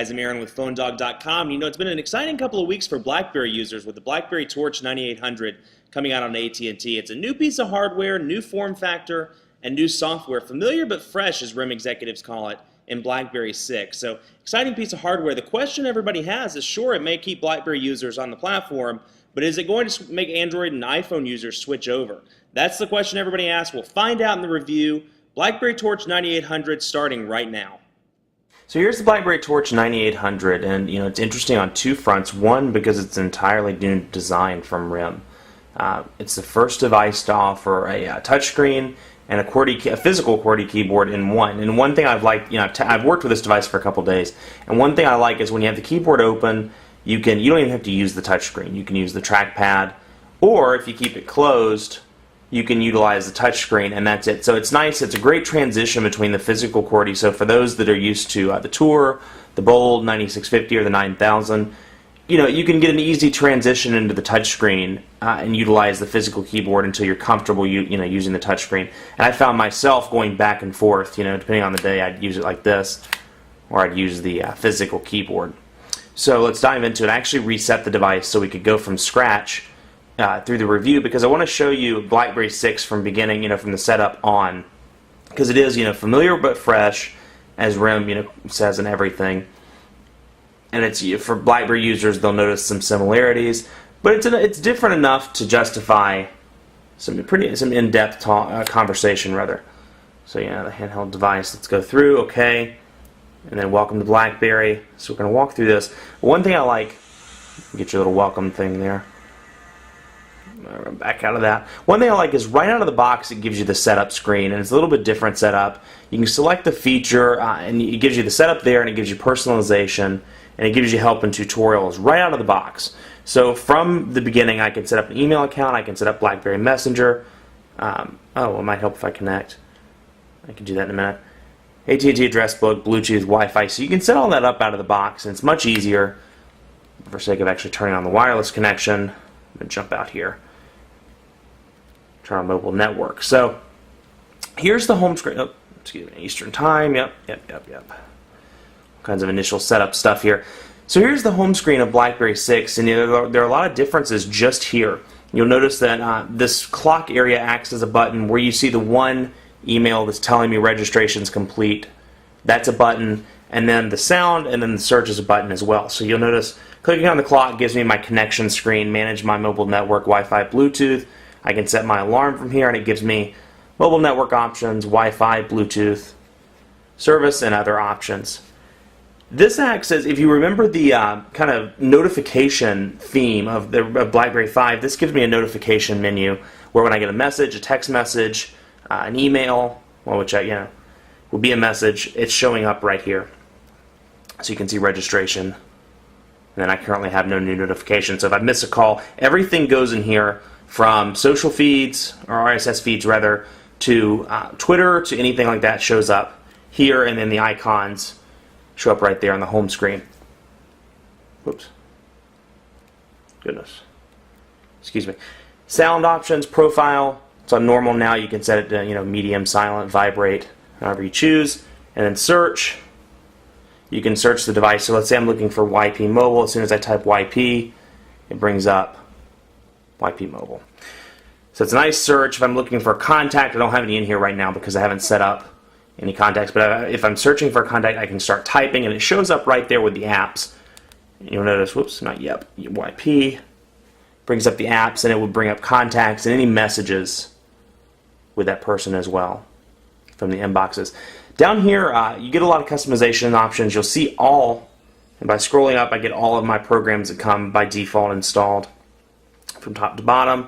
guys, I'm Aaron with PhoneDog.com. You know, it's been an exciting couple of weeks for BlackBerry users with the BlackBerry Torch 9800 coming out on AT&T. It's a new piece of hardware, new form factor, and new software. Familiar but fresh, as RIM executives call it, in BlackBerry 6. So, exciting piece of hardware. The question everybody has is, sure, it may keep BlackBerry users on the platform, but is it going to make Android and iPhone users switch over? That's the question everybody asks. We'll find out in the review. BlackBerry Torch 9800 starting right now. So here's the BlackBerry Torch 9800, and you know it's interesting on two fronts. One, because it's an entirely new design from RIM. It's the first device to offer a touchscreen and a physical QWERTY keyboard in one. And one thing I've liked, I've worked with this device for a couple days, and one thing I like is when you have the keyboard open, you don't even have to use the touchscreen. You can use the trackpad, or if you keep it closed, you can utilize the touchscreen, and that's it. So it's nice. It's a great transition between the physical QWERTY. So for those that are used to the Tour, the Bold, 9650, or the 9000, you can get an easy transition into the touchscreen and utilize the physical keyboard until you're comfortable using the touchscreen. And I found myself going back and forth, depending on the day, I'd use it like this, or I'd use the physical keyboard. So let's dive into it. I actually reset the device so we could go from scratch through the review, because I want to show you BlackBerry 6 from beginning, from the setup on, because it is, familiar but fresh, as RIM, says in everything. And it's for BlackBerry users, they'll notice some similarities, but it's different enough to justify some in-depth conversation rather. So the handheld device. Let's go through. Okay, and then welcome to BlackBerry. So we're going to walk through this. One thing I like, get your little welcome thing there. Back out of that. One thing I like is right out of the box it gives you the setup screen, and it's a little bit different setup. You can select the feature and it gives you the setup there, and it gives you personalization, and it gives you help and tutorials right out of the box. So from the beginning I can set up an email account, I can set up BlackBerry Messenger. It might help if I connect. I can do that in a minute. AT&T address book, Bluetooth, Wi-Fi, so you can set all that up out of the box, and it's much easier. For sake of actually turning on the wireless connection, I'm going to jump out here. Turn on mobile network. So here's the home screen. Oh, excuse me, Eastern time. Yep. All kinds of initial setup stuff here. So here's the home screen of BlackBerry 6, and there are a lot of differences just here. You'll notice that this clock area acts as a button where you see the one email that's telling me registration's complete. That's a button, and then the sound, and then the search is a button as well. So you'll notice clicking on the clock gives me my connection screen, manage my mobile network, Wi-Fi, Bluetooth. I can set my alarm from here, and it gives me mobile network options, Wi-Fi, Bluetooth, service, and other options. This acts as, if you remember the kind of notification theme of BlackBerry 5, this gives me a notification menu where when I get a message, a text message, an email, which would be a message, it's showing up right here. So you can see registration. And then I currently have no new notifications. So if I miss a call, everything goes in here, from social feeds, or RSS feeds rather, to Twitter, to anything like that shows up here, and then the icons show up right there on the home screen. Whoops. Goodness. Excuse me. Sound options, profile. It's on normal now. You can set it to medium, silent, vibrate, however you choose. And then search. You can search the device. So let's say I'm looking for YP Mobile. As soon as I type YP, it brings up YP Mobile. So it's a nice search. If I'm looking for a contact, I don't have any in here right now because I haven't set up any contacts, but if I'm searching for a contact, I can start typing, and it shows up right there with the apps. You'll notice, whoops, not yep, YP, brings up the apps, and it will bring up contacts and any messages with that person as well from the inboxes. Down here, you get a lot of customization options. You'll see all, and by scrolling up, I get all of my programs that come by default installed from top to bottom,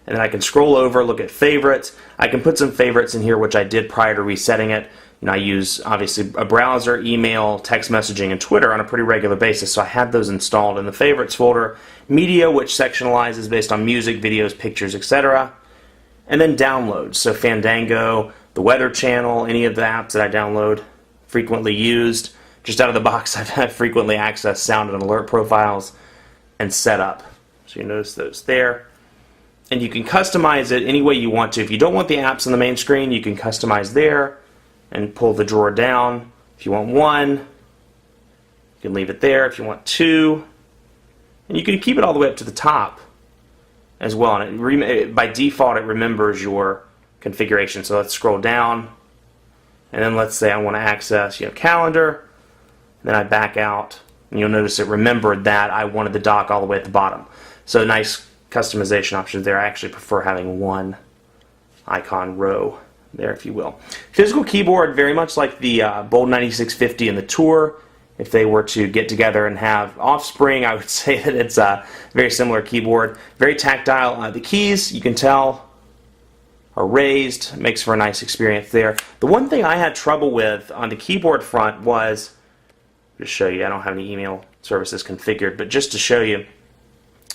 and then I can scroll over, look at favorites. I can put some favorites in here, which I did prior to resetting it. I use obviously a browser, email, text messaging, and Twitter on a pretty regular basis, so I had those installed in the favorites folder. Media, which sectionalizes based on music, videos, pictures, etc. And then downloads, so Fandango, the Weather Channel, any of the apps that I download, frequently used. Just out of the box, I've frequently accessed sound and alert profiles and setup. So you notice those there. And you can customize it any way you want to. If you don't want the apps on the main screen, you can customize there and pull the drawer down. If you want one, You can leave it there if you want to. And you can keep it all the way up to the top as well. And by default, it remembers your configuration. So let's scroll down. And then let's say I want to access calendar. Then I back out. And you'll notice it remembered that I wanted the dock all the way at the bottom. So nice customization options there. I actually prefer having one icon row there, if you will. Physical keyboard, very much like the Bold 9650 and the Tour. If they were to get together and have offspring, I would say that it's a very similar keyboard. Very tactile. The keys, you can tell, are raised. Makes for a nice experience there. The one thing I had trouble with on the keyboard front was, just show you, I don't have any email services configured, but just to show you,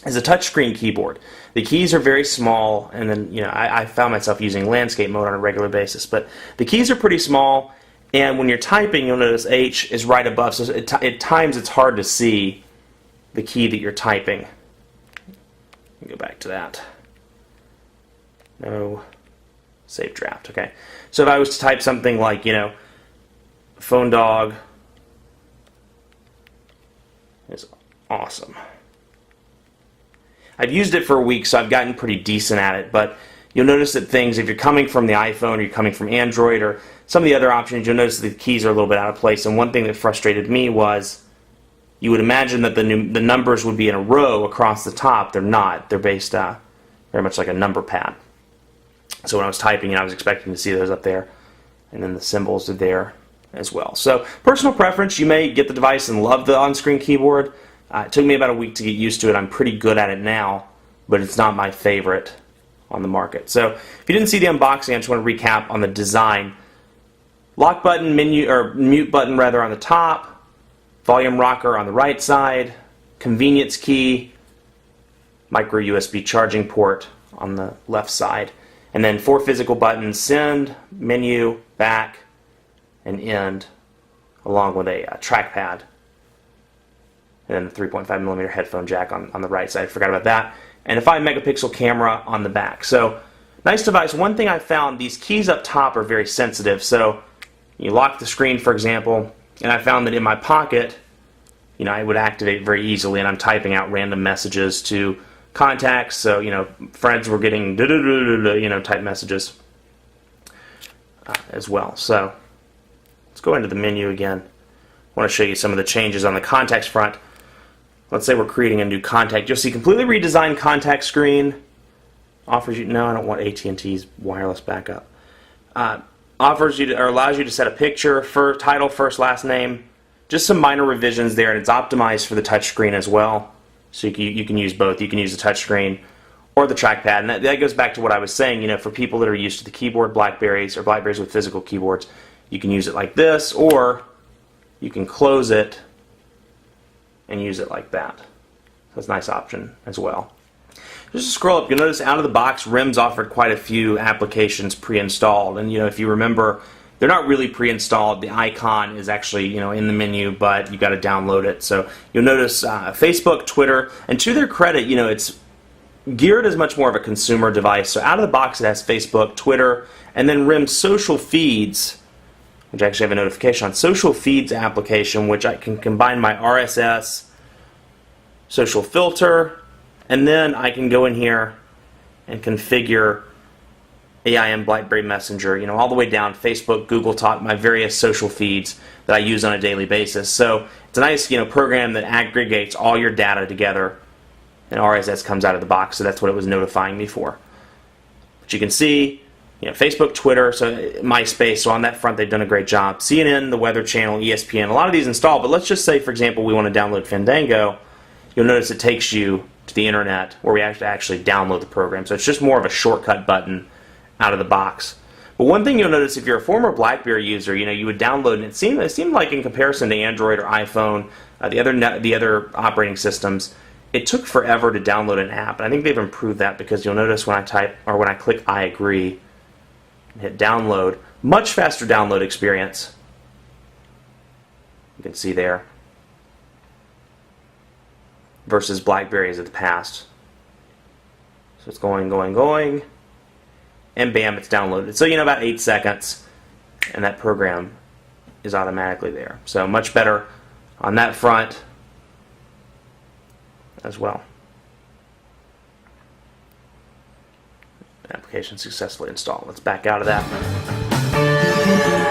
is a touchscreen keyboard. The keys are very small, and then I found myself using landscape mode on a regular basis, but the keys are pretty small, and when you're typing, you'll notice H is right above, so at times it's hard to see the key that you're typing. Let me go back to that. No, save draft, okay. So if I was to type something like, phone dog is awesome. I've used it for a week, so I've gotten pretty decent at it, but you'll notice that things, if you're coming from the iPhone or you're coming from Android or some of the other options, you'll notice the keys are a little bit out of place. And one thing that frustrated me was you would imagine that the numbers would be in a row across the top. They're not. They're based very much like a number pad. So when I was typing, I was expecting to see those up there, and then the symbols are there as well. So personal preference, you may get the device and love the on-screen keyboard. It took me about a week to get used to it. I'm pretty good at it now, but it's not my favorite on the market. So if you didn't see the unboxing, I just want to recap on the design. Lock button, mute button rather, on the top, volume rocker on the right side, convenience key, micro USB charging port on the left side, and then 4 physical buttons: send, menu, back, and end, along with a trackpad. And then the 3.5mm headphone jack on the right side. I forgot about that. And a 5-megapixel camera on the back. So, nice device. One thing I found, these keys up top are very sensitive. So, you lock the screen, for example, and I found that in my pocket, it would activate very easily, and I'm typing out random messages to contacts. So, friends were getting type messages as well. So, let's go into the menu again. I want to show you some of the changes on the contacts front. Let's say we're creating a new contact. You'll see completely redesigned contact screen. Offers you, no, I don't want AT&T's wireless backup. Offers you or allows you to set a picture, for title, first, last name. Just some minor revisions there, and it's optimized for the touch screen as well. So you can use both. You can use the touch screen or the trackpad, and that goes back to what I was saying. For people that are used to the keyboard Blackberries or Blackberries with physical keyboards, you can use it like this, or you can close it and use it like that. That's a nice option as well. Just to scroll up, you'll notice out of the box, RIM's offered quite a few applications pre-installed. And if you remember, they're not really pre-installed. The icon is actually in the menu, but you got to download it. So you'll notice Facebook, Twitter, and to their credit, it's geared as much more of a consumer device. So out of the box, it has Facebook, Twitter, and then RIM's social feeds, which I actually have a notification on, social feeds application, which I can combine my RSS, social filter, and then I can go in here and configure AIM BlackBerry Messenger, all the way down, Facebook, Google Talk, my various social feeds that I use on a daily basis. So it's a nice, program that aggregates all your data together, and RSS comes out of the box, so that's what it was notifying me for. But you can see, Facebook, Twitter, so MySpace, so on that front they've done a great job. CNN, the Weather Channel, ESPN, a lot of these installed, but let's just say, for example, we want to download Fandango. You'll notice it takes you to the internet where we have to actually download the program. So it's just more of a shortcut button out of the box. But one thing you'll notice, if you're a former BlackBerry user, you would download, and it seemed like in comparison to Android or iPhone, the other operating systems, it took forever to download an app. And I think they've improved that, because you'll notice when I click I agree, hit download, much faster download experience. You can see there, versus Blackberries of the past. So it's going, and bam, it's downloaded. So about 8 seconds, and that program is automatically there. So much better on that front as well. Application successfully installed. Let's back out of that.